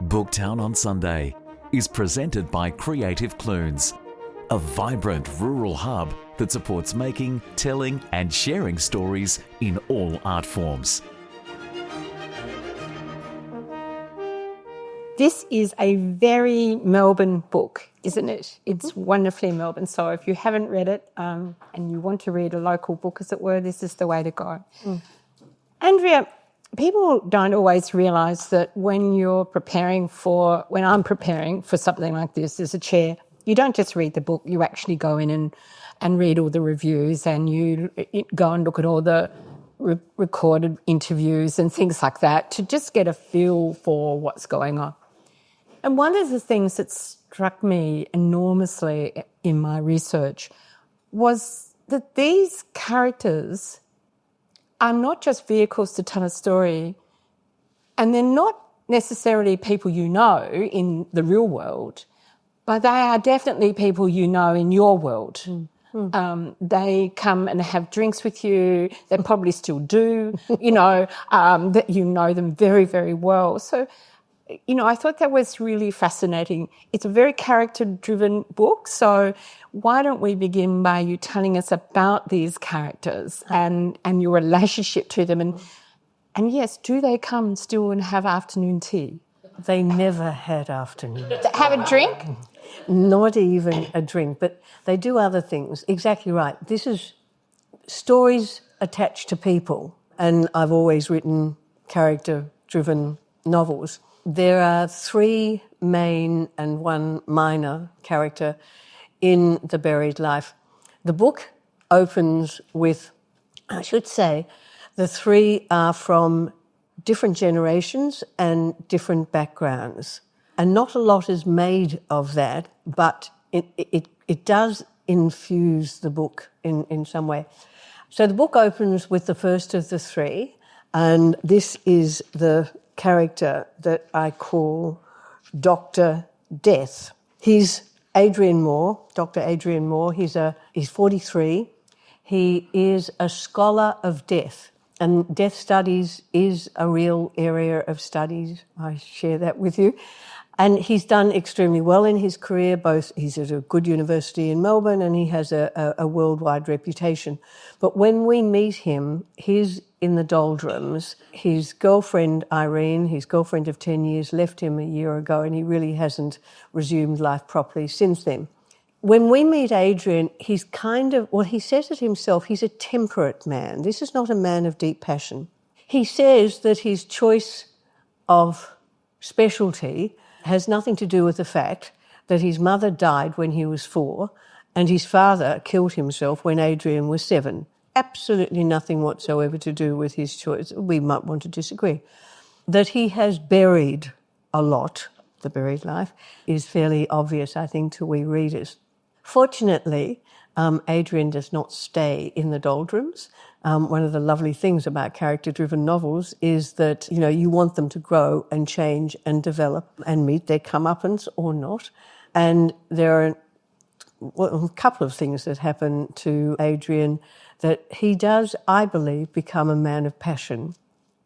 Booktown on Sunday is presented by Creative Clunes, a vibrant rural hub that supports making, telling and sharing stories in all art forms. This is a very Melbourne book, isn't it? It's wonderfully Melbourne. So if you haven't read it and you want to read a local book, as it were, this is the way to go. Andrea, people don't always realise that when I'm preparing for something like this as a chair, you don't just read the book, you actually go in and read all the reviews, and you go and look at all the recorded interviews and things like that to just get a feel for what's going on. And one of the things that struck me enormously in my research was that these characters are not just vehicles to tell a story, and they're not necessarily people you know in the real world, but they are definitely people you know in your world. They come and have drinks with you. They probably still do, that you know them very, very well. So, I thought that was really fascinating. It's a very character-driven book, so why don't we begin by you telling us about these characters and your relationship to them? And yes, do they come still and have afternoon tea? They never had afternoon tea. Have a drink? Not even a drink, but they do other things. Exactly right. This is stories attached to people, and I've always written character-driven novels. There are 3 main and 1 minor character in The Buried Life. The book opens with, I should say, the 3 are from different generations and different backgrounds. And not a lot is made of that, but it does infuse the book in some way. So the book opens with the first of the 3, and this is the character that I call Dr. Death. He's Adrian Moore, Dr. Adrian Moore. He's 43. He is a scholar of death, and death studies is a real area of studies. I share that with you. And he's done extremely well in his career. Both he's at a good university in Melbourne and he has a worldwide reputation. But when we meet him, he's in the doldrums. His girlfriend, Irene, his girlfriend of 10 years, left him a year ago, and he really hasn't resumed life properly since then. When we meet Adrian, he's he says it himself, he's a temperate man. This is not a man of deep passion. He says that his choice of specialty has nothing to do with the fact that his mother died when he was 4 and his father killed himself when Adrian was 7. Absolutely nothing whatsoever to do with his choice. We might want to disagree. That he has buried a lot, The Buried Life, is fairly obvious, I think, to we readers. Fortunately, Adrian does not stay in the doldrums. One of the lovely things about character-driven novels is that, you want them to grow and change and develop and meet their comeuppance or not. And there are a couple of things that happen to Adrian that he does, I believe, become a man of passion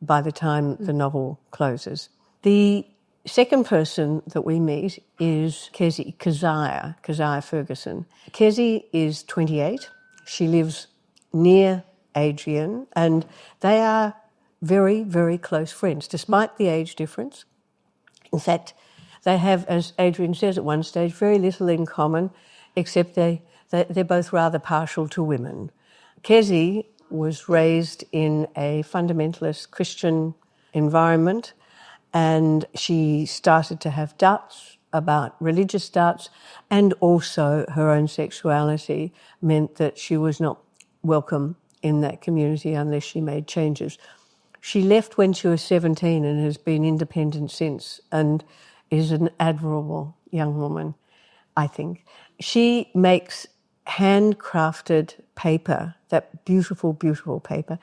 by the time the novel closes. The second person that we meet is Keziah Ferguson. Kezi is 28. She lives near Adrian, and they are very, very close friends, despite the age difference. In fact, they have, as Adrian says at one stage, very little in common, except they're both rather partial to women. Kezi was raised in a fundamentalist Christian environment, and she started to have doubts about religious doubts, and also her own sexuality meant that she was not welcome in that community unless she made changes. She left when she was 17 and has been independent since, and is an admirable young woman, I think. She makes handcrafted paper, that beautiful, beautiful paper.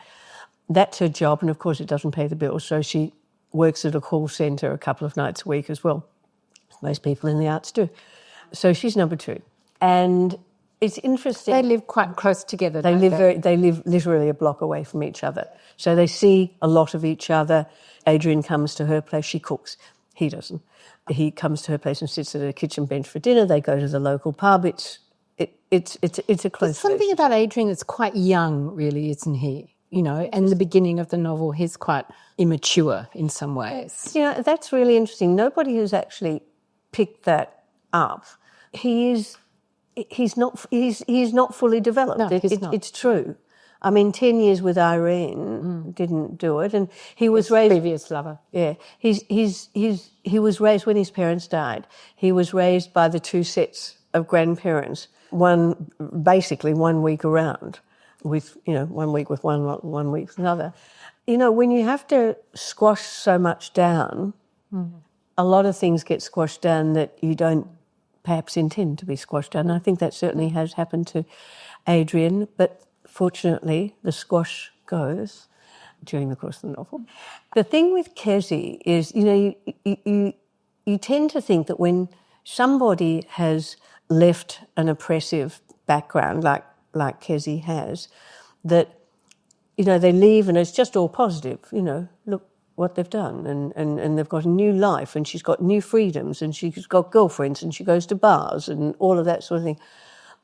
That's her job, and of course it doesn't pay the bills, so she works at a call centre a couple of nights a week as well. Most people in the arts do. So she's number 2. And it's interesting. They live quite close together. They live literally a block away from each other. So they see a lot of each other. Adrian comes to her place, she cooks. He doesn't. He comes to her place and sits at a kitchen bench for dinner. They go to the local pub. It's a close. There's something about Adrian that's quite young, really, isn't he? You know, and the beginning of the novel, he's quite immature in some ways. You know, that's really interesting. Nobody has actually picked that up. He's not fully developed. No, he's not. It's true. I mean, 10 years with Irene didn't do it, and he was raised. Previous lover. Yeah, he was raised when his parents died. He was raised by the two sets of grandparents, basically 1 week around, with 1 week with one, 1 week with another. You know, when you have to squash so much down, a lot of things get squashed down that you don't perhaps intend to be squashed down. And I think that certainly has happened to Adrian, but fortunately the squash goes during the course of the novel. The thing with Kezzy is, you know, you tend to think that when somebody has left an oppressive background like Kezzy has, that, you know, they leave and it's just all positive, you know, look what they've done, and they've got a new life, and she's got new freedoms, and she's got girlfriends, and she goes to bars and all of that sort of thing.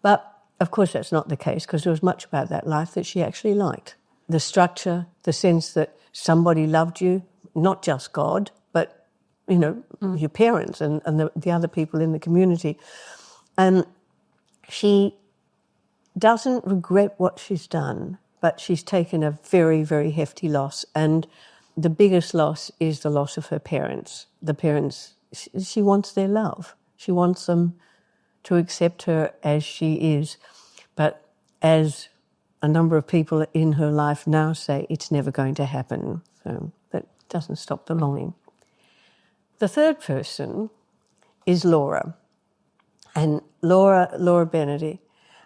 But of course that's not the case, because there was much about that life that she actually liked. The structure, the sense that somebody loved you, not just God, but, you know, your parents and the other people in the community. And she doesn't regret what she's done, but she's taken a very, very hefty loss. And the biggest loss is the loss of her parents. The parents, she wants their love. She wants them to accept her as she is. But as a number of people in her life now say, it's never going to happen. So that doesn't stop the longing. The third person is Laura. And Laura Benedy.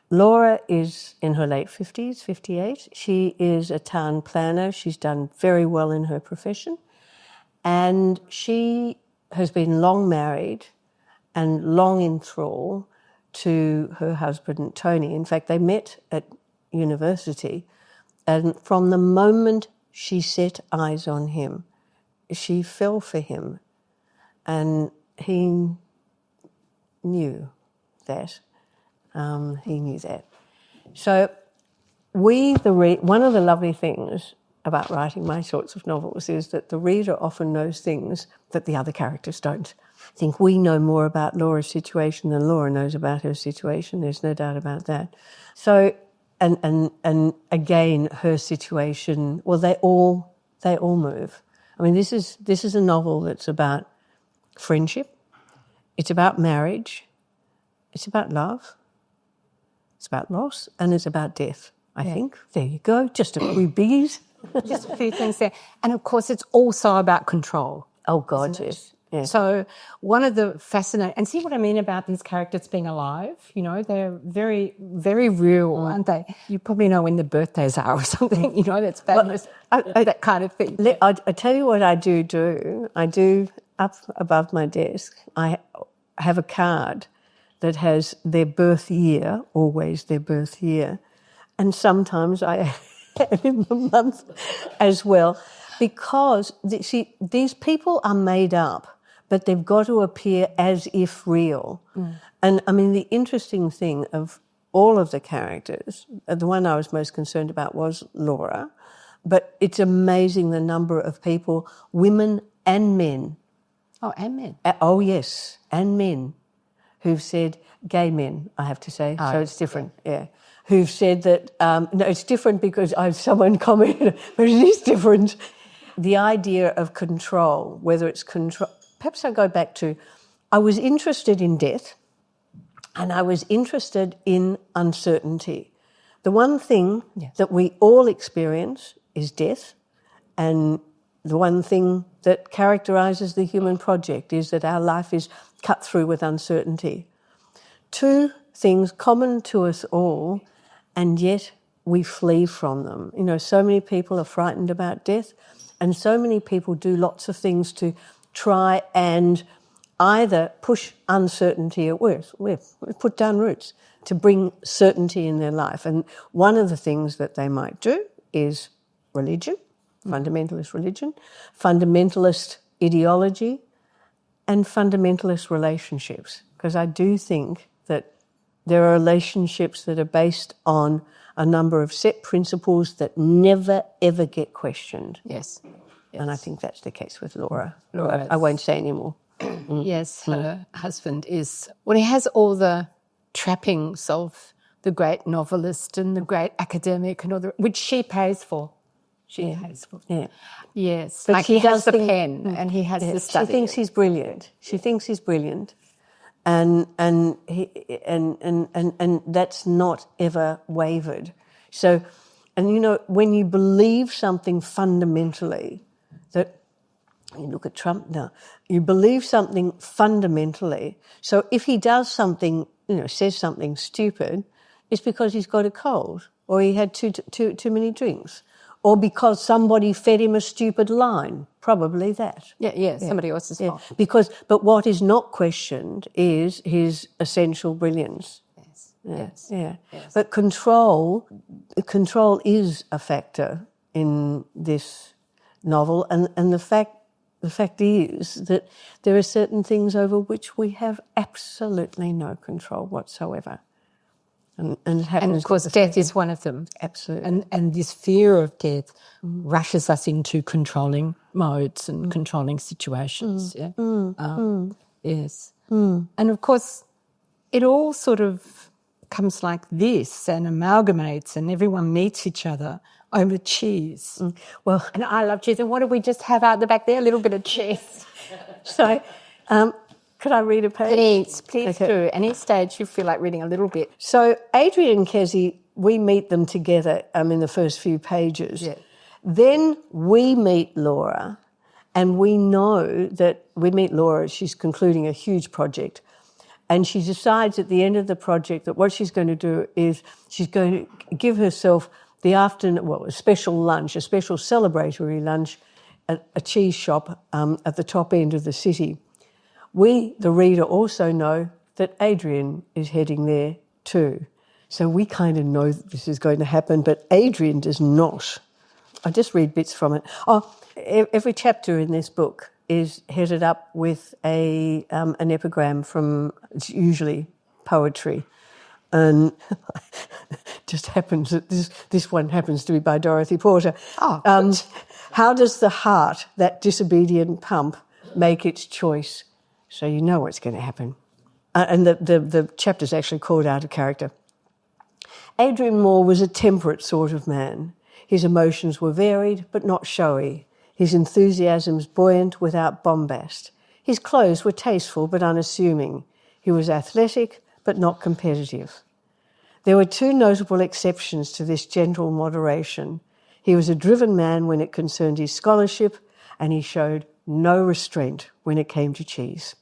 Laura is in her late 50s, 58. She is a town planner. She's done very well in her profession. And she has been long married and long in thrall to her husband, Tony. In fact, they met at university. And from the moment she set eyes on him, she fell for him. And he knew that. He knew that. So one of the lovely things about writing my sorts of novels is that the reader often knows things that the other characters don't. I think we know more about Laura's situation than Laura knows about her situation. There's no doubt about that. So, and again, her situation, well, they all move. I mean, this is a novel that's about friendship. It's about marriage. It's about love. It's about loss, and it's about death, I think. There you go, just a few biggies. Just a few things there. And, of course, it's also about control. Oh, God, yes. Yeah. So one of the fascinating... And see what I mean about these characters being alive? You know, they're very, very real, aren't they? You probably know when their birthdays are or something, you know, that's fabulous, that kind of thing. I tell you what I do. I do, up above my desk, I have a card that has their birth year, always their birth year, and sometimes I add in the month as well, because, see, these people are made up, but they've got to appear as if real. And, I mean, the interesting thing of all of the characters, the one I was most concerned about was Laura, but it's amazing the number of people, women and men. Oh, and men. Oh, yes, and men, who've said, gay men, I have to say, so it's different, yeah. Who've said that, no, it's different because someone commented, but it is different. The idea of control, whether it's control, perhaps I go back to, I was interested in death and I was interested in uncertainty. The one thing that we all experience is death, and the one thing that characterises the human project is that our life is cut through with uncertainty. Two things common to us all, and yet we flee from them. You know, so many people are frightened about death, and so many people do lots of things to try and either push uncertainty at worst, put down roots to bring certainty in their life. And one of the things that they might do is religion, fundamentalist ideology, and fundamentalist relationships. Because I do think that there are relationships that are based on a number of set principles that never, ever get questioned. Yes. And I think that's the case with Laura. Laura. I won't say any more. Yes, her husband is... Well, he has all the trappings of the great novelist and the great academic and all the... which she pays for. She pays for. Yeah. Yes. But like she he has the think- pen and he has the study. She thinks he's brilliant. And that's not ever wavered. So, and you know, when you believe something fundamentally, that you look at Trump now, you believe something fundamentally. So if he does something, you know, says something stupid, it's because he's got a cold, or he had too many drinks, or because somebody fed him a stupid line. Probably that. Yeah, somebody else's fault. But what is not questioned is his essential brilliance. Yes. But control is a factor in this novel, and the fact is that there are certain things over which we have absolutely no control whatsoever. And it happens. And of course, death is one of them. Absolutely. And this fear of death rushes us into controlling modes and controlling situations. Yes. And of course, it all sort of comes like this and amalgamates, and everyone meets each other over cheese. Well, and I love cheese. And what did we just have out the back there? A little bit of cheese. So, could I read a page? Please do. Any stage you feel like reading a little bit. So Adrian and Kezzy, we meet them together in the first few pages. Yeah. Then we meet Laura, and we know that we meet Laura, she's concluding a huge project, and she decides at the end of the project that what she's going to do is she's going to give herself the afternoon, a special lunch, a special celebratory lunch at a cheese shop at the top end of the city. We, the reader, also know that Adrian is heading there too. So we kind of know that this is going to happen, but Adrian does not. I'll just read bits from it. Every chapter in this book is headed up with an epigram from, it's usually poetry. And just happens that this one happens to be by Dorothy Porter. How does the heart, that disobedient pump, make its choice? So you know what's going to happen. And the chapter's actually called out of character. Adrian Moore was a temperate sort of man. His emotions were varied but not showy. His enthusiasms buoyant without bombast. His clothes were tasteful but unassuming. He was athletic but not competitive. There were two notable exceptions to this gentle moderation. He was a driven man when it concerned his scholarship, and he showed no restraint when it came to cheese.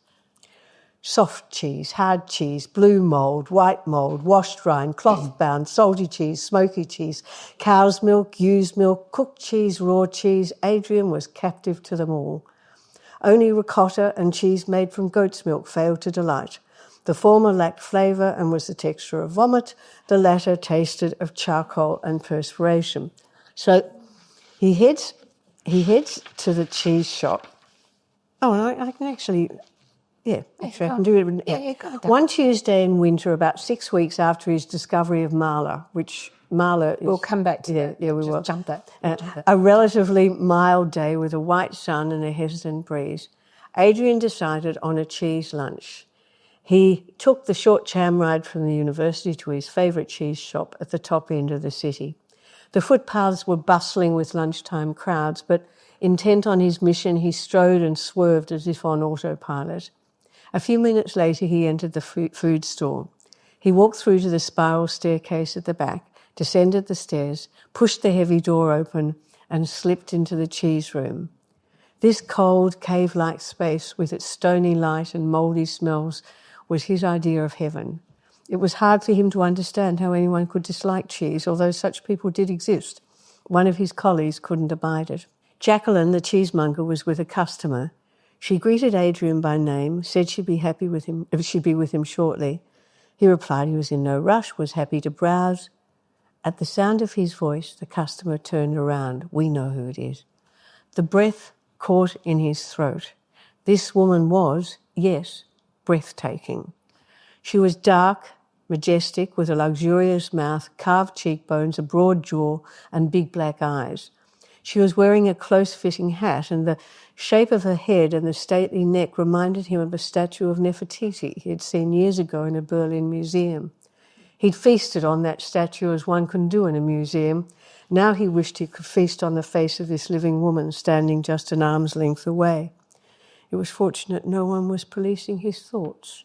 Soft cheese, hard cheese, blue mould, white mould, washed rind, cloth-bound, salty cheese, smoky cheese, cow's milk, ewe's milk, cooked cheese, raw cheese. Adrian was captive to them all. Only ricotta and cheese made from goat's milk failed to delight. The former lacked flavour and was the texture of vomit. The latter tasted of charcoal and perspiration. So he heads to the cheese shop. I can actually... I can do it. Go ahead. One Tuesday in winter, about 6 weeks after his discovery of Marla, which Marla is... We'll come back to that. Yeah, we Just will. Jump that. A relatively mild day with a white sun and a hesitant breeze, Adrian decided on a cheese lunch. He took the short tram ride from the university to his favourite cheese shop at the top end of the city. The footpaths were bustling with lunchtime crowds, but intent on his mission, he strode and swerved as if on autopilot. A few minutes later, he entered the food store. He walked through to the spiral staircase at the back, descended the stairs, pushed the heavy door open, and slipped into the cheese room. This cold, cave-like space with its stony light and mouldy smells was his idea of heaven. It was hard for him to understand how anyone could dislike cheese, although such people did exist. One of his colleagues couldn't abide it. Jacqueline, the cheesemonger, was with a customer. She greeted Adrian by name, said she'd be with him shortly. He replied he was in no rush, was happy to browse. At the sound of his voice, the customer turned around. We know who it is. The breath caught in his throat. This woman was, yes, breathtaking. She was dark, majestic, with a luxurious mouth, carved cheekbones, a broad jaw, and big black eyes. She was wearing a close-fitting hat, and the shape of her head and the stately neck reminded him of a statue of Nefertiti he had seen years ago in a Berlin museum. He'd feasted on that statue as one can do in a museum. Now he wished he could feast on the face of this living woman standing just an arm's length away. It was fortunate no one was policing his thoughts.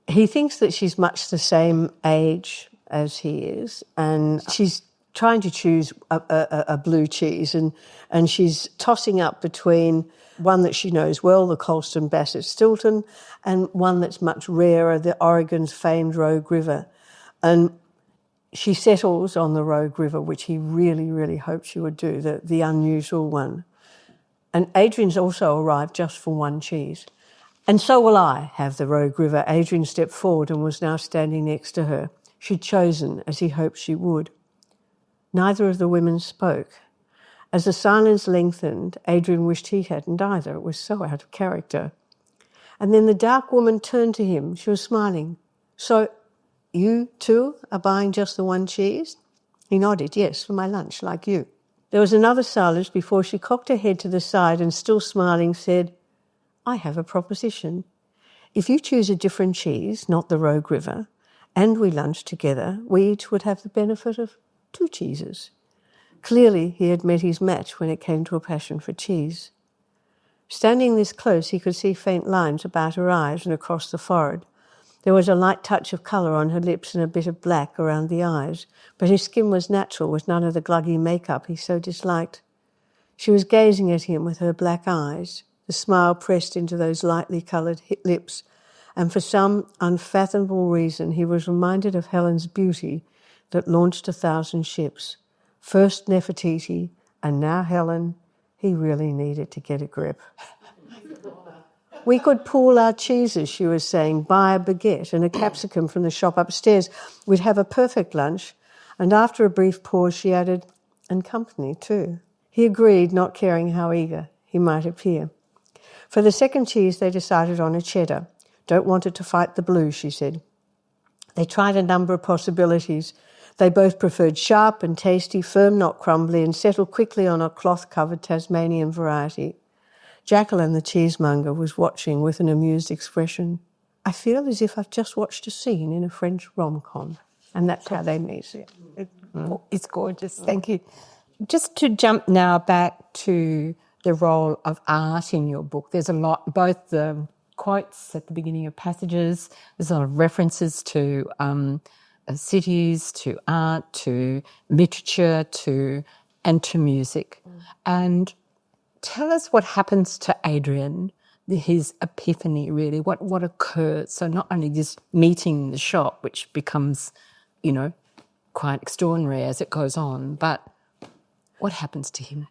He thinks that she's much the same age as he is, and she's trying to choose a blue cheese, and she's tossing up between one that she knows well, the Colston Bassett Stilton, and one that's much rarer, the Oregon's famed Rogue River. And she settles on the Rogue River, which he really, really hoped she would do, the unusual one. And Adrian's also arrived just for one cheese. And so will I have the Rogue River. Adrian stepped forward and was now standing next to her. She'd chosen as he hoped she would. Neither of the women spoke. As the silence lengthened, Adrian wished he hadn't either. It was so out of character. And then the dark woman turned to him. She was smiling. So you too are buying just the one cheese? He nodded, yes, for my lunch, like you. There was another silence before she cocked her head to the side and, still smiling, said, I have a proposition. If you choose a different cheese, not the Rogue River, and we lunch together, we each would have the benefit of 2 cheeses. Clearly, he had met his match when it came to a passion for cheese. Standing this close, he could see faint lines about her eyes and across the forehead. There was a light touch of colour on her lips and a bit of black around the eyes, but his skin was natural with none of the gluggy makeup he so disliked. She was gazing at him with her black eyes, the smile pressed into those lightly coloured lips, and for some unfathomable reason he was reminded of Helen's beauty that launched 1,000 ships. First Nefertiti, and now Helen. He really needed to get a grip. We could pool our cheeses, she was saying, buy a baguette and a capsicum from the shop upstairs. We'd have a perfect lunch. And after a brief pause, she added, and company too. He agreed, not caring how eager he might appear. For the second cheese, they decided on a cheddar. Don't want it to fight the blue, she said. They tried a number of possibilities. They both preferred sharp and tasty, firm, not crumbly, and settled quickly on a cloth-covered Tasmanian variety. Jacqueline, the cheesemonger, was watching with an amused expression. I feel as if I've just watched a scene in a French rom-com. And that's how they meet. It's gorgeous. Thank you. Just to jump now back to the role of art in your book, there's a lot, both the quotes at the beginning of passages, there's a lot of references to cities, to art, to literature, and to music. And tell us what happens to Adrian, his epiphany, really, what occurs. So not only this meeting in the shop, which becomes, quite extraordinary as it goes on, but what happens to him?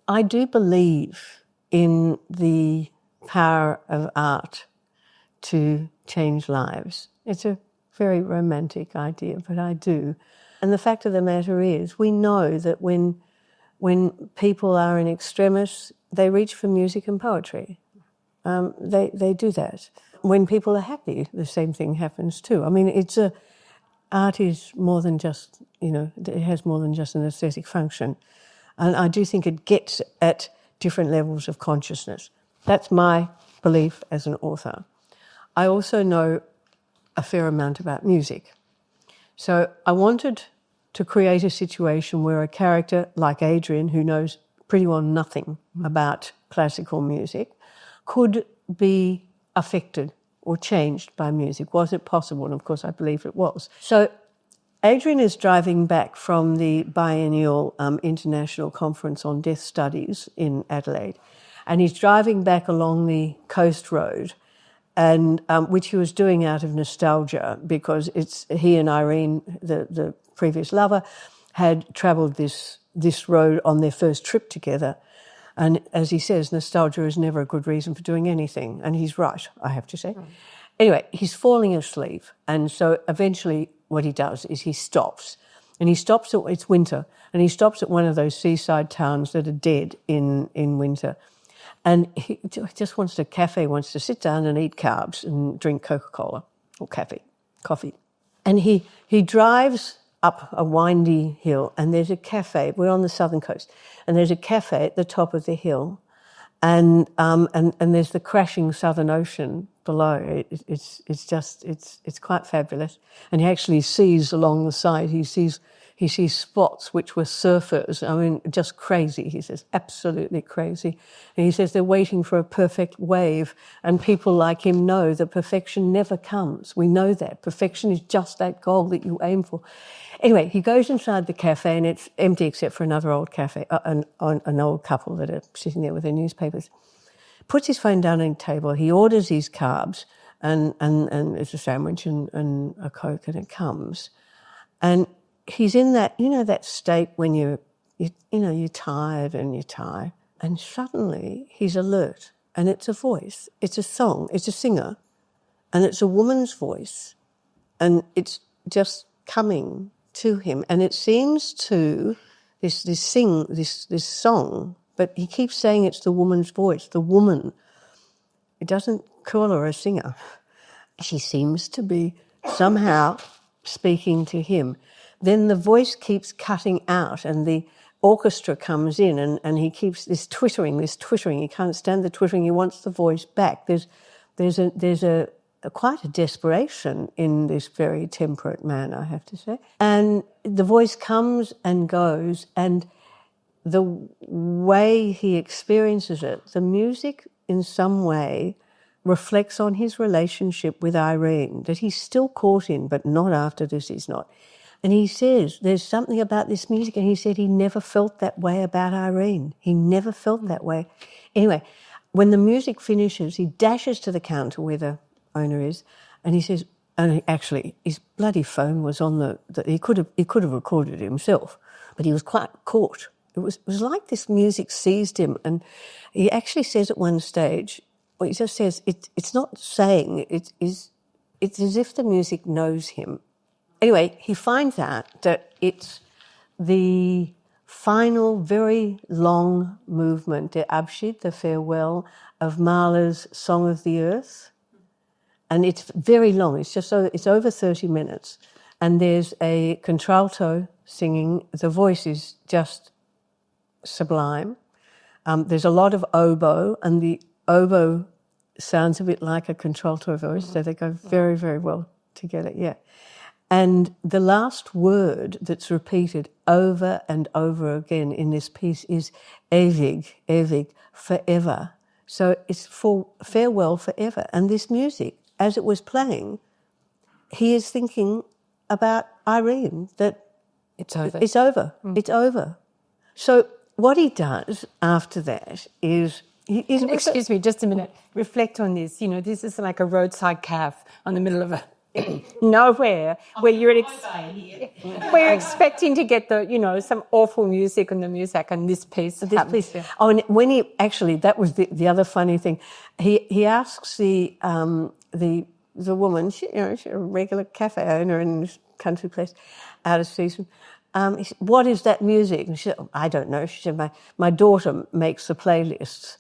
I do believe in the power of art to change lives. It's a very romantic idea, but I do. And the fact of the matter is, we know that when people are in extremis, they reach for music and poetry. They do that. When people are happy, the same thing happens too. I mean, art is more than just, it has more than just an aesthetic function. And I do think it gets at different levels of consciousness. That's my belief as an author. I also know a fair amount about music. So I wanted to create a situation where a character like Adrian, who knows pretty well nothing about classical music, could be affected or changed by music. Was it possible? And of course I believe it was. So Adrian is driving back from the biennial International Conference on Death Studies in Adelaide, and he's driving back along the coast road, and which he was doing out of nostalgia because he and Irene, the previous lover, had travelled this road on their first trip together. And as he says, nostalgia is never a good reason for doing anything. And he's right, I have to say. Anyway, he's falling asleep. And so eventually what he does is he stops. And he stops it's winter, and he stops at one of those seaside towns that are dead in winter. And he just wants to sit down and eat carbs and drink Coca-Cola or coffee. And he drives up a windy hill, and there's a cafe. We're on the southern coast, and there's a cafe at the top of the hill, and there's the crashing Southern Ocean below. It's quite fabulous. And he actually sees along the side, he sees spots which were surfers. I mean, just crazy, he says, absolutely crazy. And he says they're waiting for a perfect wave, and people like him know that perfection never comes. We know that. Perfection is just that goal that you aim for. Anyway, he goes inside the cafe, and it's empty except for another old cafe, an old couple that are sitting there with their newspapers. Puts his phone down on the table, he orders his carbs, and it's a sandwich and a Coke, and it comes. And he's in that, that state when you're tired and you're tired, and suddenly he's alert, and it's a voice, it's a song, it's a singer, and it's a woman's voice, and it's just coming to him, and it seems to this song, but he keeps saying it's the woman's voice, the woman. It doesn't call her a singer. She seems to be somehow speaking to him. Then the voice keeps cutting out, and the orchestra comes in, and he keeps this twittering. He can't stand the twittering. He wants the voice back. There's quite a desperation in this very temperate man, I have to say. And the voice comes and goes, and the way he experiences it, the music in some way reflects on his relationship with Irene, that he's still caught in, but not after this, he's not. And he says there's something about this music, and he said he never felt that way about Irene. He never felt that way. Anyway, when the music finishes, he dashes to the counter where the owner is, and he says, and actually his bloody phone was on he could have recorded it himself, but he was quite caught. It was like this music seized him, and he actually says at one stage, well, he just says it's not saying, it's as if the music knows him. Anyway, he finds out that it's the final, very long movement, the Abschied, the farewell, of Mahler's Song of the Earth. And it's very long. It's over 30 minutes. And there's a contralto singing. The voice is just sublime. There's a lot of oboe, and the oboe sounds a bit like a contralto voice, so they go very, very well together, yeah. And the last word that's repeated over and over again in this piece is ewig, forever. So it's for farewell forever. And this music, as it was playing, he is thinking about Irene, that it's over. It's over. It's over. So what he does after that is... Excuse me, just a minute. Reflect on this. This is like a roadside calf on the middle of nowhere, where we're expecting to get some awful music and the music, and this piece. Yeah. Oh, and when he actually, that was the other funny thing. He asks the woman, she's a regular cafe owner in this country place, out of season. He said, what is that music? And she said, I don't know. She said, my daughter makes the playlists.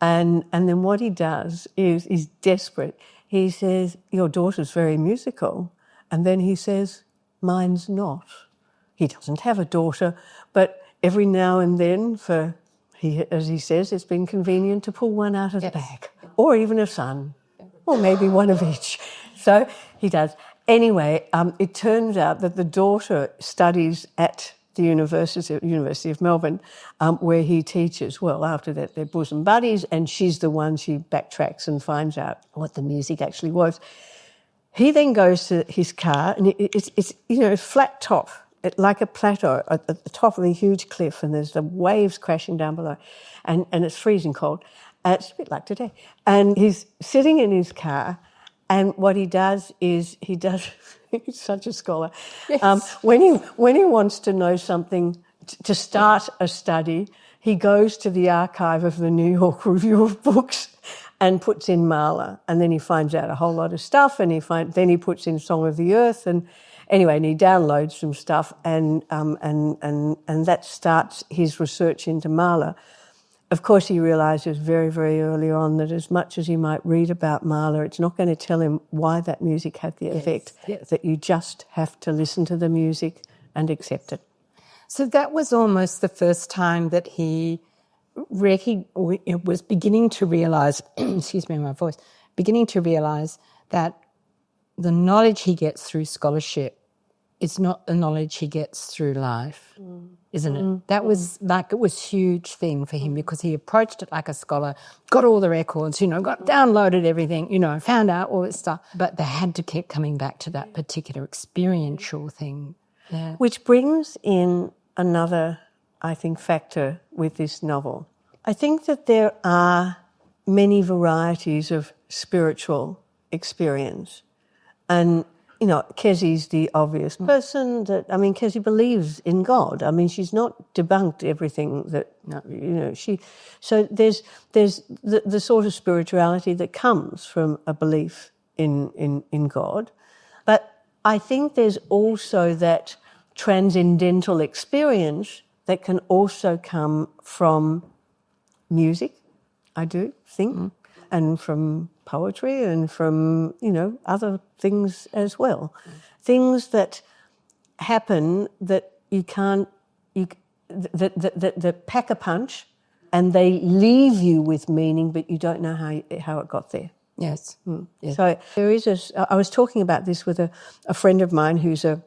And then what he does is, he's desperate. He says, your daughter's very musical. And then he says, mine's not. He doesn't have a daughter, but every now and then, as he says, it's been convenient to pull one out of the bag. Or even a son, or maybe one of each. So he does. Anyway, it turns out that the daughter studies at the University of Melbourne, where he teaches. Well, after that, they're bosom buddies, and she's the one, she backtracks and finds out what the music actually was. He then goes to his car, and it's flat top, like a plateau at the top of a huge cliff, and there's the waves crashing down below, and it's freezing cold. It's a bit like today. And he's sitting in his car, and what he does is he's such a scholar. Yes. When he wants to know something, to start a study, he goes to the archive of the New York Review of Books and puts in Mahler, and then he finds out a whole lot of stuff, and then he puts in Song of the Earth, and anyway, and he downloads some stuff, and that starts his research into Mahler. Of course, he realises very, very early on that as much as he might read about Mahler, it's not going to tell him why that music had the effect, that you just have to listen to the music and accept it. So that was almost the first time that he was beginning to realise, excuse me, my voice, beginning to realise that the knowledge he gets through scholarship is not the knowledge he gets through life, isn't it? That was it was a huge thing for him because he approached it like a scholar, got all the records, downloaded everything, found out all this stuff, but they had to keep coming back to that particular experiential thing. Yeah. Which brings in another, I think, factor with this novel. I think that there are many varieties of spiritual experience. And, Kezzy's the obvious person Kezzy believes in God. She's not debunked everything that, So there's the sort of spirituality that comes from a belief in God. But I think there's also that transcendental experience that can also come from music, I do think, and from poetry and from, other things as well. Things that happen that you can't, that pack a punch and they leave you with meaning, but you don't know how it got there. Yes. Yes. So there is I was talking about this with a friend of mine who's a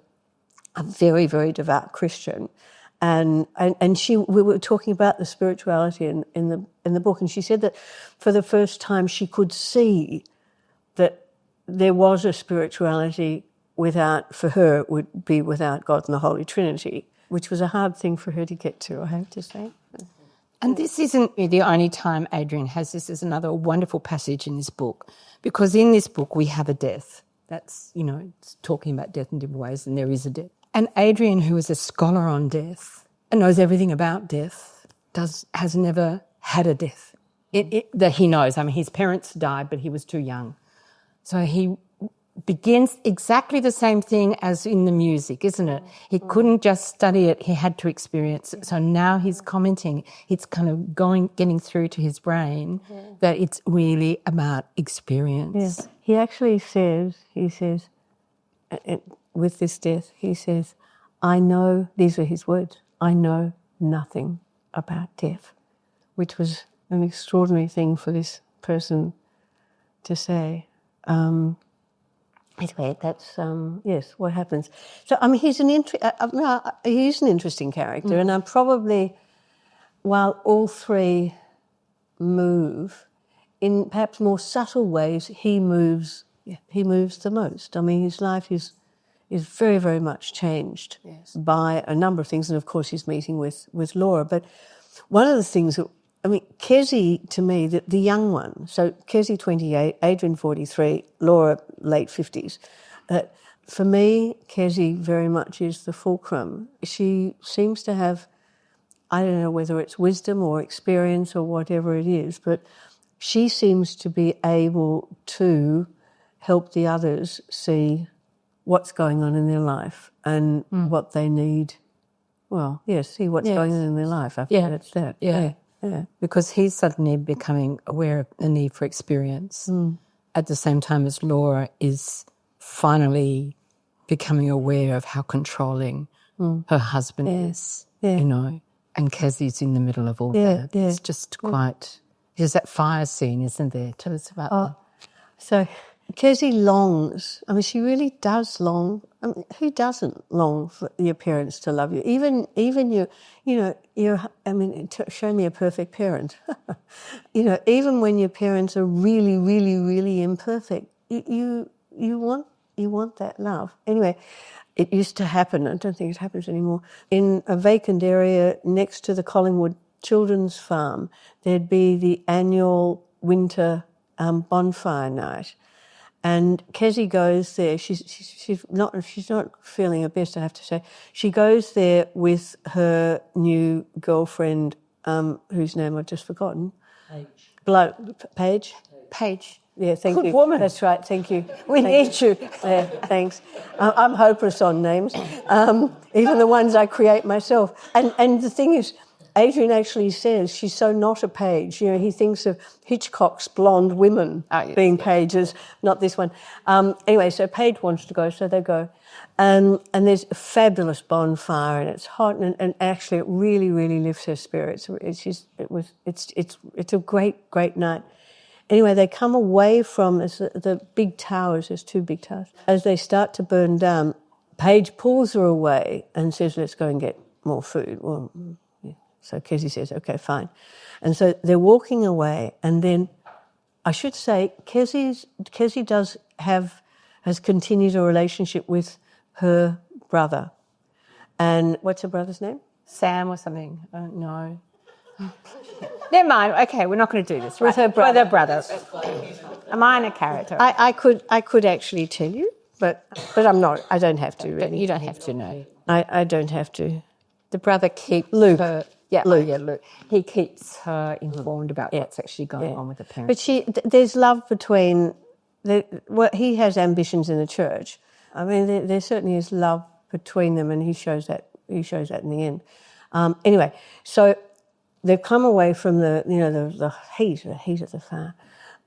very, very devout Christian, and we were talking about the spirituality in the book, and she said that for the first time she could see that there was a spirituality for her it would be without God and the Holy Trinity, which was a hard thing for her to get to, I have to say. And this isn't the only time Adrian has this. There's another wonderful passage in this book, because in this book we have a death. That's, it's talking about death in different ways, and there is a death. And Adrian, who is a scholar on death and knows everything about death, has never had a death that he knows. His parents died, but he was too young. So he begins exactly the same thing as in the music, isn't it? He couldn't just study it, he had to experience it. So now he's commenting, it's kind of getting through to his brain that it's really about experience. Yes. He actually says, with this death, he says, I know, these are his words, I know nothing about death, which was an extraordinary thing for this person to say. Anyway, that's, yes, what happens. So, he's an interesting character, and I'm probably, while all three move, in perhaps more subtle ways, he moves the most. His life is very, very much changed by a number of things, and of course his meeting with Laura. But one of the things that, Kezzy, to me, the young one, so Kezzy 28, Adrian 43, Laura late 50s. For me, Kezzy very much is the fulcrum. She seems to have, I don't know whether it's wisdom or experience or whatever it is, but she seems to be able to help the others see what's going on in their life and what they need. Well, see what's going on in their life. I think that's that. Yeah. Because he's suddenly becoming aware of the need for experience at the same time as Laura is finally becoming aware of how controlling her husband is, and Kezzy's in the middle of all that. It's just quite... There's that fire scene, isn't there? Tell us about that. So Kezzy longs. She really does long. Who doesn't long for your parents to love you? Even show me a perfect parent. Even when your parents are really, really, really imperfect, you want that love. Anyway, it used to happen. I don't think it happens anymore. In a vacant area next to the Collingwood Children's Farm, there'd be the annual winter bonfire night. And Kezzy goes there. She's not feeling her best, I have to say. She goes there with her new girlfriend whose name I've just forgotten. Paige. Yeah, thank Good you. woman. That's right, thank you. We need you. Yeah, thanks. I'm hopeless on names, even the ones I create myself. And the thing is, Adrian actually says she's so not a Page. You know, he thinks of Hitchcock's blonde women being Pages, not this one. Anyway, so Paige wants to go, so they go. And there's a fabulous bonfire, and it's hot, and actually it really, really lifts her spirits. It's a great night. Anyway, they come away from the big towers. There's 2 big towers. As they start to burn down, Paige pulls her away and says, "Let's go and get more food." Well, yeah. So Kezzy says, "Okay, fine." And so they're walking away, and then I should say Kezzy has continued a relationship with her brother. And what's her brother's name? Sam or something. No. Never mind. Okay, we're not going to do this. Right? With her brother. With her brother. A minor character. I could actually tell you, but I'm not. I don't have to. Really. You don't have to know. I don't have to. The brother keeps Luke. her. Yeah, Luke. He keeps her informed about what's actually going on with the parents. But there's love between. He has ambitions in the church. I mean, there certainly is love between them, and he shows that in the end. Anyway, so they've come away from the heat of the fire,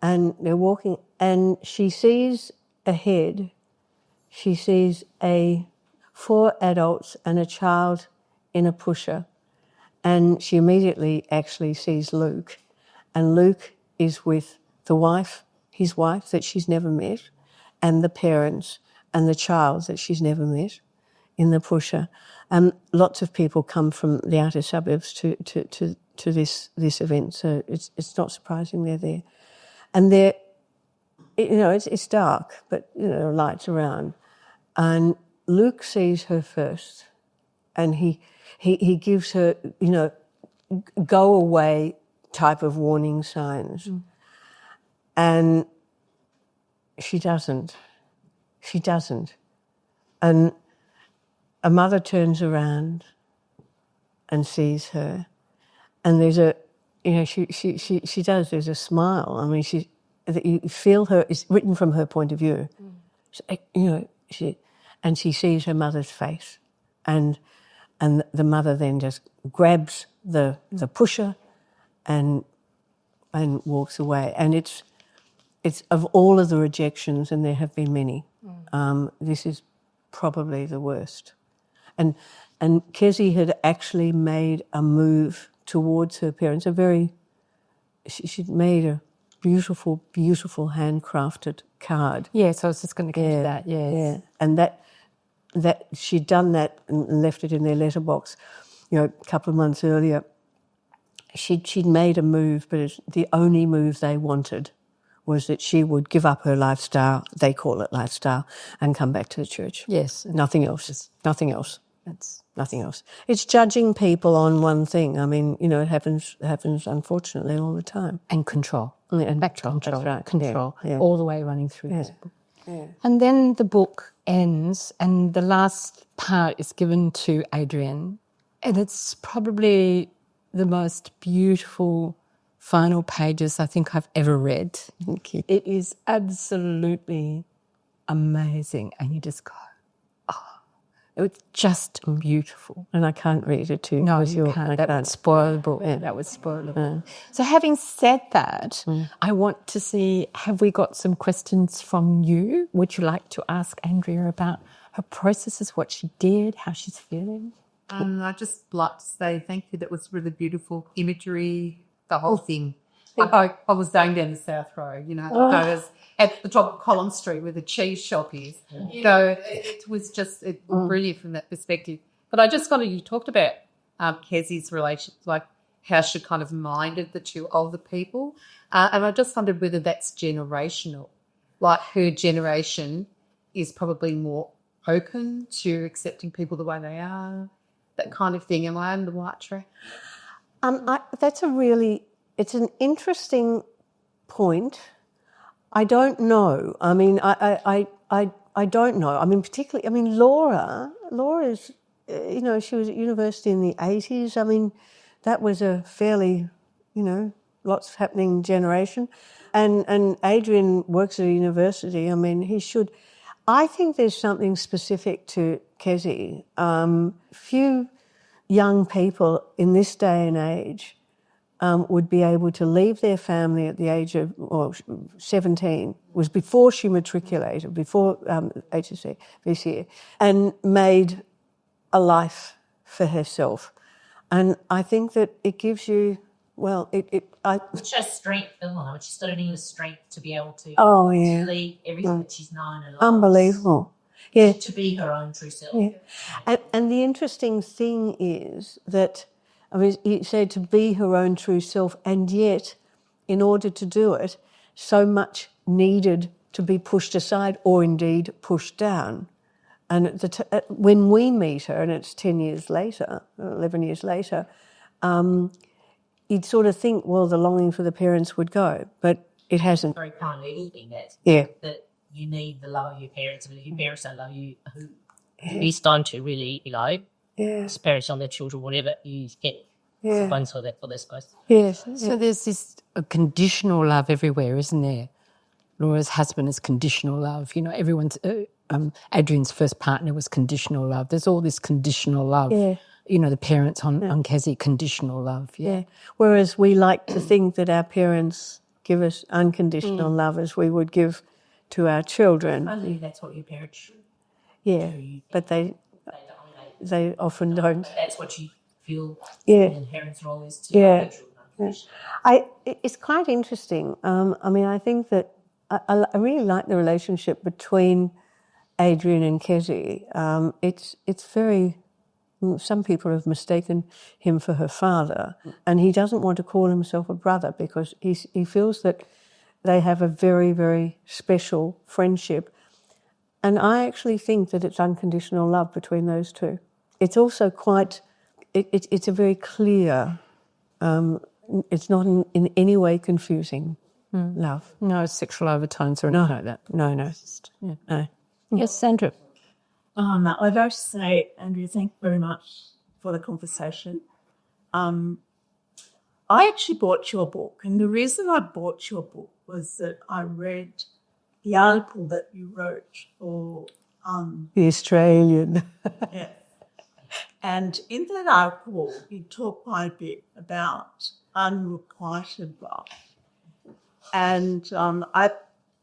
and they're walking, and she sees ahead. She sees 4 adults and a child in a pusher, and she immediately actually sees Luke, and Luke is with his wife that she's never met, and the parents and the child that she's never met in the pusher. And lots of people come from the outer suburbs to this event, so it's not surprising they're there. And it's dark, but there are lights around. And Luke sees her first, and he gives her go away type of warning signs, and she doesn't. And a mother turns around and sees her, and there's she does. There's a smile. I mean, you feel her. It's written from her point of view. She sees her mother's face, and the mother then just grabs the pusher, and walks away. And it's of all of the rejections, and there have been many. This is probably the worst. And Kezzy had actually made a move towards her parents. She'd made a beautiful, beautiful handcrafted card. Yes, I was just going to get to that. Yes. Yeah, and that she'd done that and left it in their letterbox. A couple of months earlier, she'd made a move, but the only move they wanted was that she would give up her lifestyle, they call it lifestyle, and come back to the church. Yes. Nothing else. Nothing else. That's nothing else. It's judging people on one thing. I mean, it happens unfortunately all the time. And control. And Back to control. That's right. Control. Yeah. All the way running through this book. Yeah. And then the book ends, and the last part is given to Adrian, and it's probably the most beautiful final pages I think I've ever read. Thank you. It is absolutely amazing, and you just go, it's just beautiful. And I can't read it too. No, you can't. That would spoil the book. Yeah. That would spoil the book. So having said that, I want to see, have we got some questions from you? Would you like to ask Andrea about her processes, what she did, how she's feeling? I'd just like to say thank you. That was really beautiful imagery, the whole thing. I was going down the South Road, I was at the top of Collins Street where the cheese shop is. It was just brilliant from that perspective. But I just you talked about Kezzy's relationship, like how she kind of minded the 2 older people. And I just wondered whether that's generational. Like her generation is probably more open to accepting people the way they are, that kind of thing. Am I on the right track? It's an interesting point. I don't know. I mean, I don't know. I mean, particularly, Laura's, she was at university in the 80s. I mean, that was a fairly, lots happening generation. And Adrian works at a university. I mean, he should. I think there's something specific to Kezi. Few young people in this day and age would be able to leave their family at the age of 17, was before she matriculated, before HSC, VCA, and made a life for herself. And I think that it gives you, it shows strength, doesn't it? She's got to need the strength to be able to leave everything that she's known and loves. Unbelievable. Yeah. To be her own true self. Yeah. And the interesting thing is that, I mean, you say to be her own true self, and yet, in order to do it, so much needed to be pushed aside or indeed pushed down. And when we meet her, and it's 10 years later, 11 years later, you'd sort of think, well, the longing for the parents would go, but it hasn't. Very kindly eating that. Yeah. That you need the love of your parents, and if your parents don't love you, it's time to really, perish on their children, whatever you get. That's what they're supposed to. Yes. So there's this conditional love everywhere, isn't there? Laura's husband is conditional love. Everyone's Adrian's first partner was conditional love. There's all this conditional love. Yeah. The parents on Kezi, conditional love. Yeah. Whereas we like to think that our parents give us unconditional love as we would give to our children. I think that's what your parents should. Yeah, but they often don't. That's what you feel an inherent role is to your children. It's quite interesting. I think that I really like the relationship between Adrian and Kezi. It's very. Some people have mistaken him for her father, and he doesn't want to call himself a brother because he feels that they have a very, very special friendship. And I actually think that it's unconditional love between those two. It's also quite. It's a very clear. It's not in any way confusing love. No sexual overtones or anything like that. No. Yes, Sandra. I'd like to say, Andrea, thank you very much for the conversation. I actually bought your book, and the reason I bought your book was that I read the article that you wrote for The Australian. yeah. And in that article, you talk quite a bit about unrequited love. And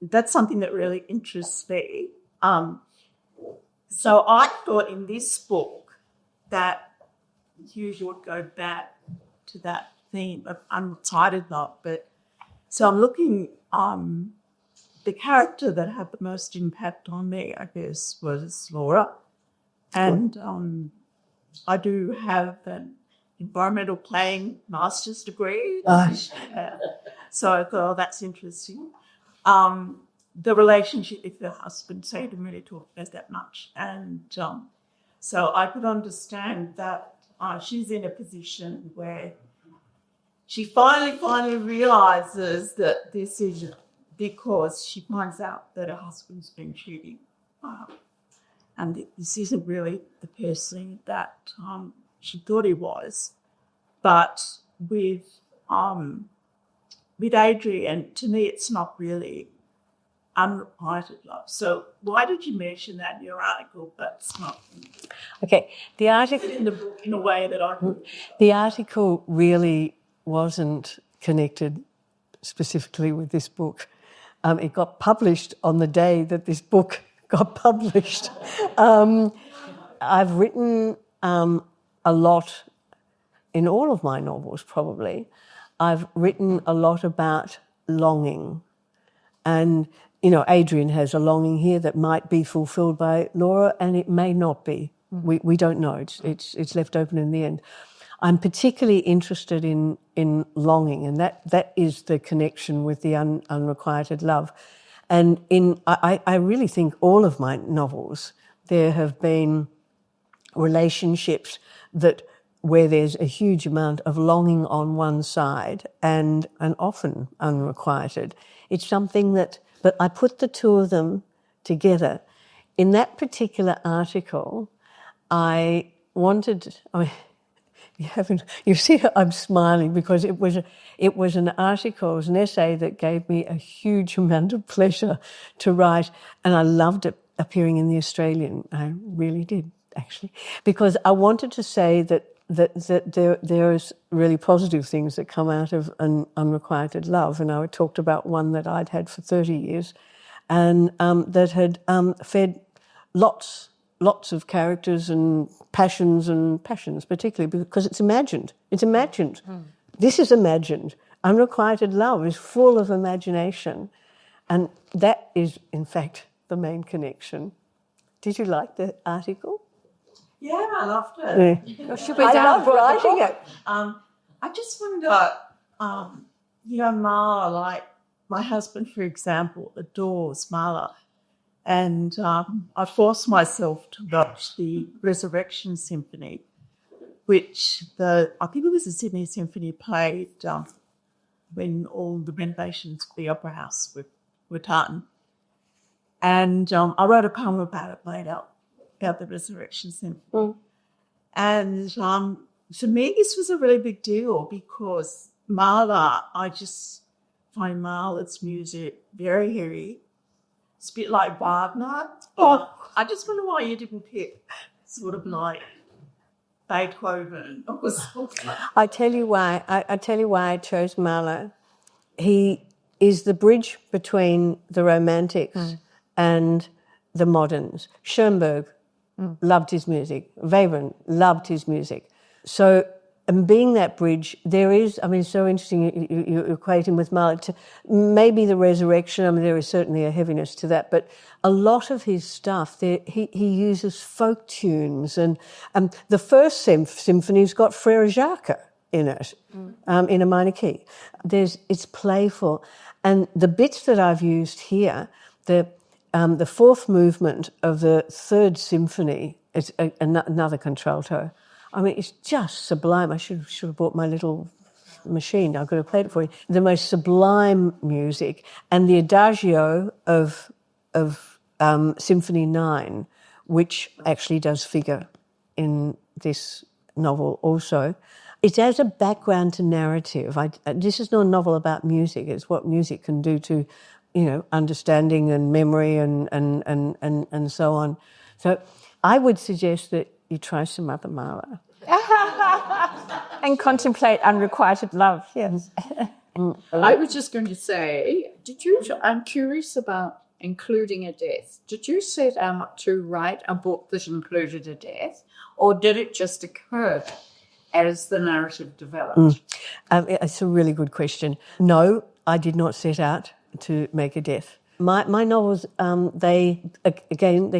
that's something that really interests me. So I thought in this book that you would go back to that theme of unrequited love. But so I'm looking, the character that had the most impact on me, I guess, was Laura. And I do have an environmental planning master's degree. So I thought, oh, that's interesting. The relationship with her husband, so he didn't really talk about that much. And so I could understand that she's in a position where she finally realises that this is because she finds out that her husband's been cheating. And this isn't really the person that she thought he was. But with Adrian, to me, it's not really unrequited love. So why did you mention that in your article? That's not Okay, the article in the book in a way that I could. The article really wasn't connected specifically with this book. It got published on the day that this book got published. I've written a lot in all of my novels, probably. I've written a lot about longing. And, Adrian has a longing here that might be fulfilled by Laura, and it may not be. We don't know. It's left open in the end. I'm particularly interested in longing, and that is the connection with the unrequited love. And I really think all of my novels, there have been relationships where there's a huge amount of longing on one side and often unrequited. It's something but I put the two of them together. In that particular article, You haven't. You see, I'm smiling because it was an article, it was an essay that gave me a huge amount of pleasure to write, and I loved it appearing in the Australian. I really did, actually, because I wanted to say that there's really positive things that come out of an unrequited love, and I talked about one that I'd had for 30 years, and that had fed lots of characters and passions, particularly because it's imagined. It's imagined. This is imagined. Unrequited love is full of imagination, and that is, in fact, the main connection. Did you like the article? Yeah, I loved it. Yeah. Should we I down loved writing it. I just wonder, Marla, like my husband, for example, adores Marla. And I forced myself to watch the Resurrection Symphony, which I think it was the Sydney Symphony played when all the renovations of the Opera House were done. And I wrote a poem about it later, about the Resurrection Symphony. And for me, this was a really big deal because Marla, I just find Marla's music very heavy. It's a bit like Wagner. I just wonder why you didn't pick sort of like Beethoven. I tell you why. I tell you why I chose Mahler. He is the bridge between the Romantics and the moderns. Schoenberg loved his music. Webern loved his music. So, and being that bridge, there is, I mean, it's so interesting you equate him with Mahler. Maybe the Resurrection, I mean, there is certainly a heaviness to that, but a lot of his stuff, he uses folk tunes. And the first symphony's got Frere Jacques in it, in a minor key. It's playful. And the bits that I've used here, the fourth movement of the third symphony, is another contralto. I mean, it's just sublime. I should have bought my little machine. I could have played it for you. The most sublime music, and the adagio of Symphony 9, which actually does figure in this novel also. It's as a background to narrative. This is not a novel about music. It's what music can do to, understanding and memory and so on. So I would suggest that you try some other Mahler. And contemplate unrequited love, yes. I was just going to say, I'm curious about including a death. Did you set out to write a book that included a death, or did it just occur as the narrative developed? It's a really good question. No, I did not set out to make a death. My novels, they're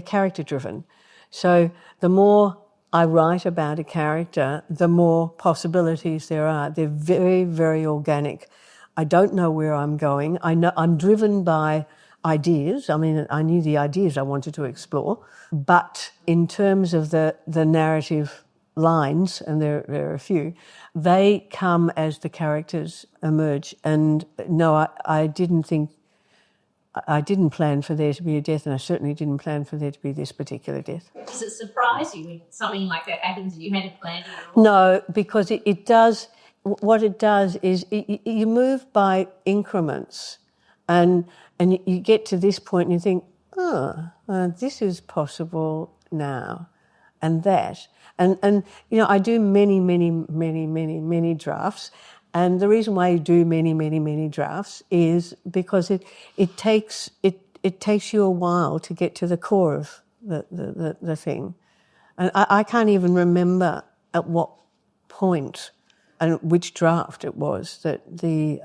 character-driven. So the more I write about a character, the more possibilities there are. They're very, very organic. I don't know where I'm going. I know I'm driven by ideas. I mean, I knew the ideas I wanted to explore. But in terms of the narrative lines, and there are a few, they come as the characters emerge. And no, I didn't plan for there to be a death, and I certainly didn't plan for there to be this particular death. Does it surprise you when something like that happens and you hadn't planned it at all? No, because it does. What it does is you move by increments, and you get to this point and you think, this is possible now, and that, and I do many drafts. And the reason why you do many drafts is because it takes you a while to get to the core of the thing. And I can't even remember at what point and which draft it was that the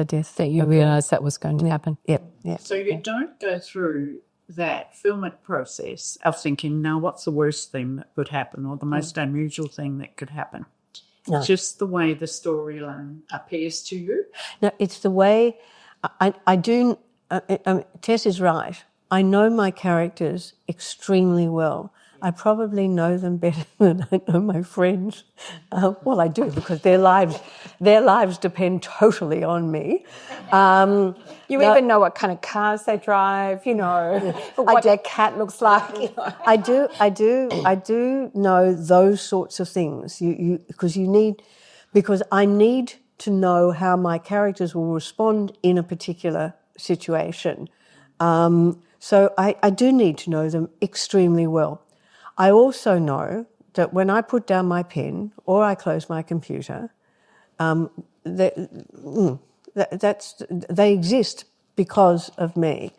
death that you realised that was going to happen. Yep. So you don't go through that filmic process of thinking, now what's the worst thing that could happen or the most unusual thing that could happen? No. Just the way the storyline appears to you? No, it's the way I do. Tess is right. I know my characters extremely well. I probably know them better than I know my friends. Well, I do, because their lives depend totally on me. You even know what kind of cars they drive, what their cat looks like. I do know those sorts of things. Because I need to know how my characters will respond in a particular situation. So I do need to know them extremely well. I also know that when I put down my pen or I close my computer, they exist because of me.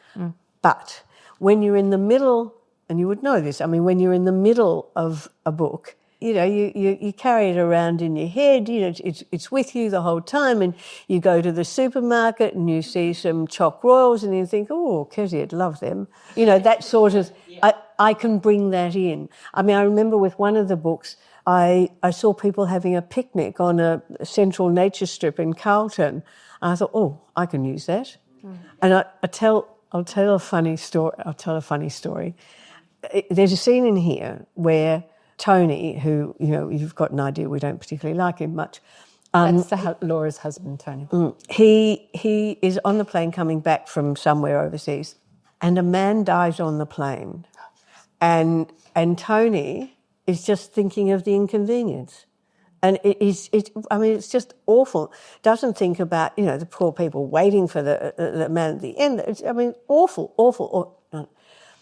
But when you're in the middle, and you would know this, when you're in the middle of a book, you carry it around in your head, it's with you the whole time, and you go to the supermarket and you see some choc royals and you think, oh, Kezzy'd love them. That sort of, I can bring that in. I remember with one of the books, I saw people having a picnic on a central nature strip in Carlton. And I thought, oh, I can use that. And I'll tell a funny story. There's a scene in here where Tony, who, you've got an idea we don't particularly like him much. That's Laura's husband, Tony. He is on the plane coming back from somewhere overseas, and a man dies on the plane. And Tony is just thinking of the inconvenience. And it's just awful. Doesn't think about, the poor people waiting for the man at the end. Awful.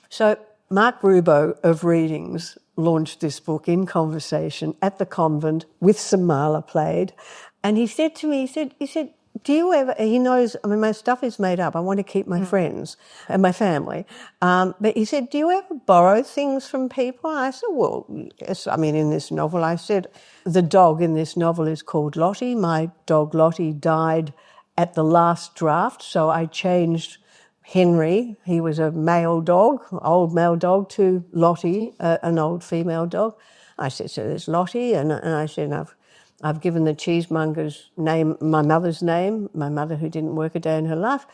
So Mark Rubo of Readings launched this book in conversation at the convent with some Marla played. And he said to me, he said, do you ever, he knows, my stuff is made up. I want to keep my friends and my family. But he said, do you ever borrow things from people? And I said, well, yes. In this novel, I said, the dog in this novel is called Lottie. My dog Lottie died at the last draft, so I changed Henry, he was a male dog, old male dog, to Lottie, an old female dog. I said, so there's Lottie, and I said, I've given the cheesemonger's name, my mother's name, my mother who didn't work a day in her life,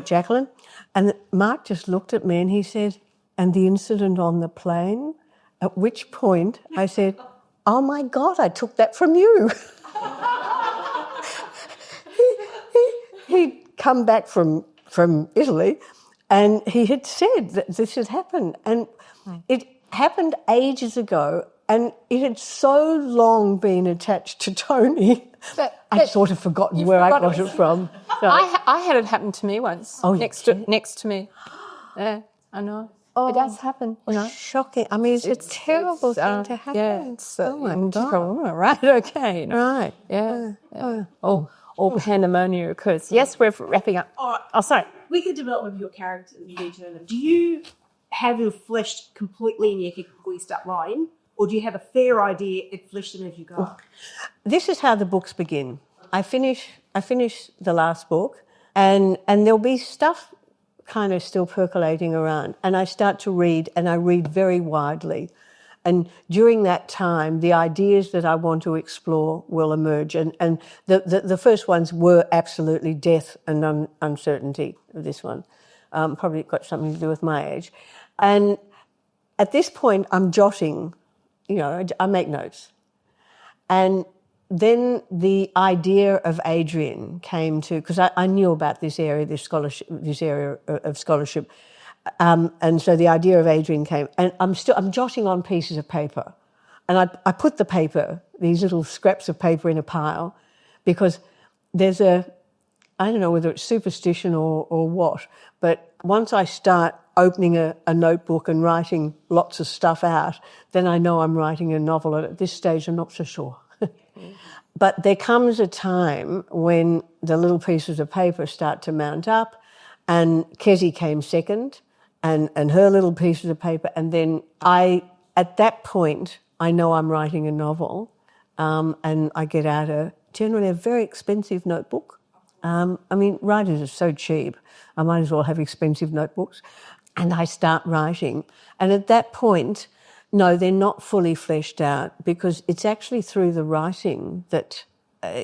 Jacqueline. And Mark just looked at me and he said, and the incident on the plane, at which point I said, oh my God, I took that from you. He'd come back from Italy, and he had said that this had happened. And it happened ages ago, and it had so long been attached to Tony, I'd sort of forgotten where I got it from. So. I had it happen to me once, next to me. Yeah, I know. Oh, it does happen. Shocking. It's a terrible thing to happen. Yeah, it's oh my God. Right, okay. Right. Yeah. Or pandemonium occurs. Yes, we're wrapping up. Oh, sorry. We could develop with your character and you need to know them. Do you have it fleshed completely in your head before you start writing? Or do you have a fair idea and flesh them as you go? This is how the books begin. I finish the last book and there'll be stuff kind of still percolating around, and I start to read, and I read very widely. And during that time, the ideas that I want to explore will emerge. And the first ones were absolutely death and uncertainty, this one. Probably got something to do with my age. And at this point, I'm jotting, I make notes. And then the idea of Adrian came to, because I knew about this area of scholarship. And so the idea of Adrian came, and I'm jotting on pieces of paper, and I put the paper, these little scraps of paper, in a pile, because there's I don't know whether it's superstition or what, but once I start opening a notebook and writing lots of stuff out, then I know I'm writing a novel, and at this stage I'm not so sure. But there comes a time when the little pieces of paper start to mount up, and Kezzy came second, and her little pieces of paper, and then at that point, I know I'm writing a novel, and I get out generally a very expensive notebook. Writers are so cheap, I might as well have expensive notebooks, and I start writing. And at that point, no, they're not fully fleshed out, because it's actually through the writing that,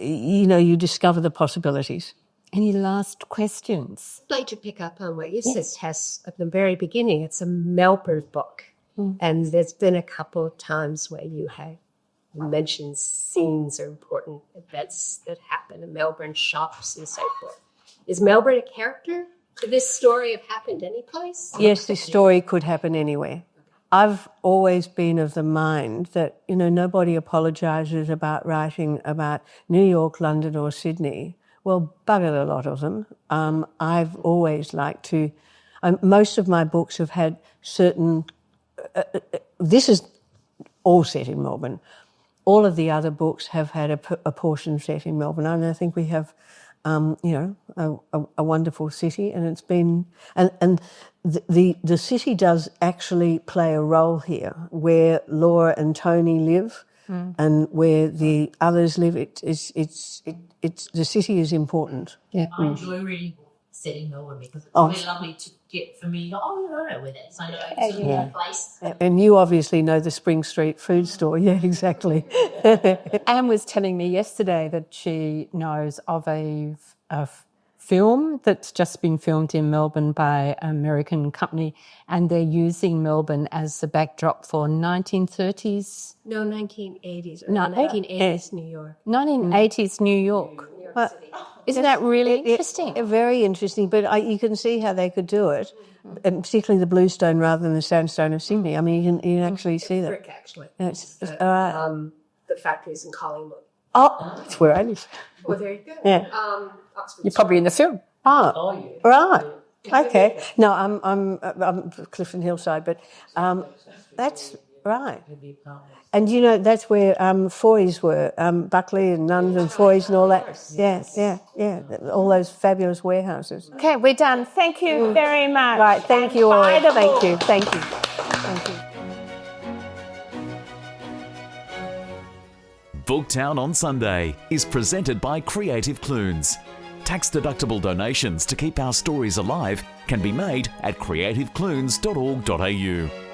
you discover the possibilities. Any last questions? I'd like to pick up on what you said, Tess, at the very beginning. It's a Melper's book. And there's been a couple of times where you mentioned scenes or important events that happen in Melbourne shops and so forth. Is Melbourne a character? Could this story have happened any place? Yes, this story could happen anywhere. I've always been of the mind that, nobody apologises about writing about New York, London or Sydney. Well, bugger a lot of them. I've always liked to... most of my books have had certain... this is all set in Melbourne. All of the other books have had a portion set in Melbourne. And I think we have, a wonderful city, and it's been... And the city does actually play a role here, where Laura and Tony live and where the others live. It's the city is important. Yeah. I enjoy reading setting Melbourne because it's really lovely to get familiar. Oh, I know where that is. I know it's a place. And you obviously know the Spring Street food store. Yeah, exactly. Anne was telling me yesterday that she knows of a film that's just been filmed in Melbourne by an American company, and they're using Melbourne as the backdrop for 1930s. No, 1980s. No, 1980s New York. 1980s New York. Isn't that really interesting? Very interesting, but you can see how they could do it, and particularly the bluestone rather than the sandstone of Sydney. I mean, you can actually see that. Brick, actually. The factories in Collingwood. Oh, that's where I live. Well, there you go. Yeah. You're probably in the film. Oh, right. Okay. No, I'm Clifton Hillside, but that's right. And that's where Foy's were, Buckley and Nuns and Foy's and all that. Yeah. All those fabulous warehouses. Okay, we're done. Thank you very much. Right, thank you all. Incredible. Thank you. Booktown on Sunday is presented by Creative Clunes. Tax-deductible donations to keep our stories alive can be made at creativeclunes.org.au.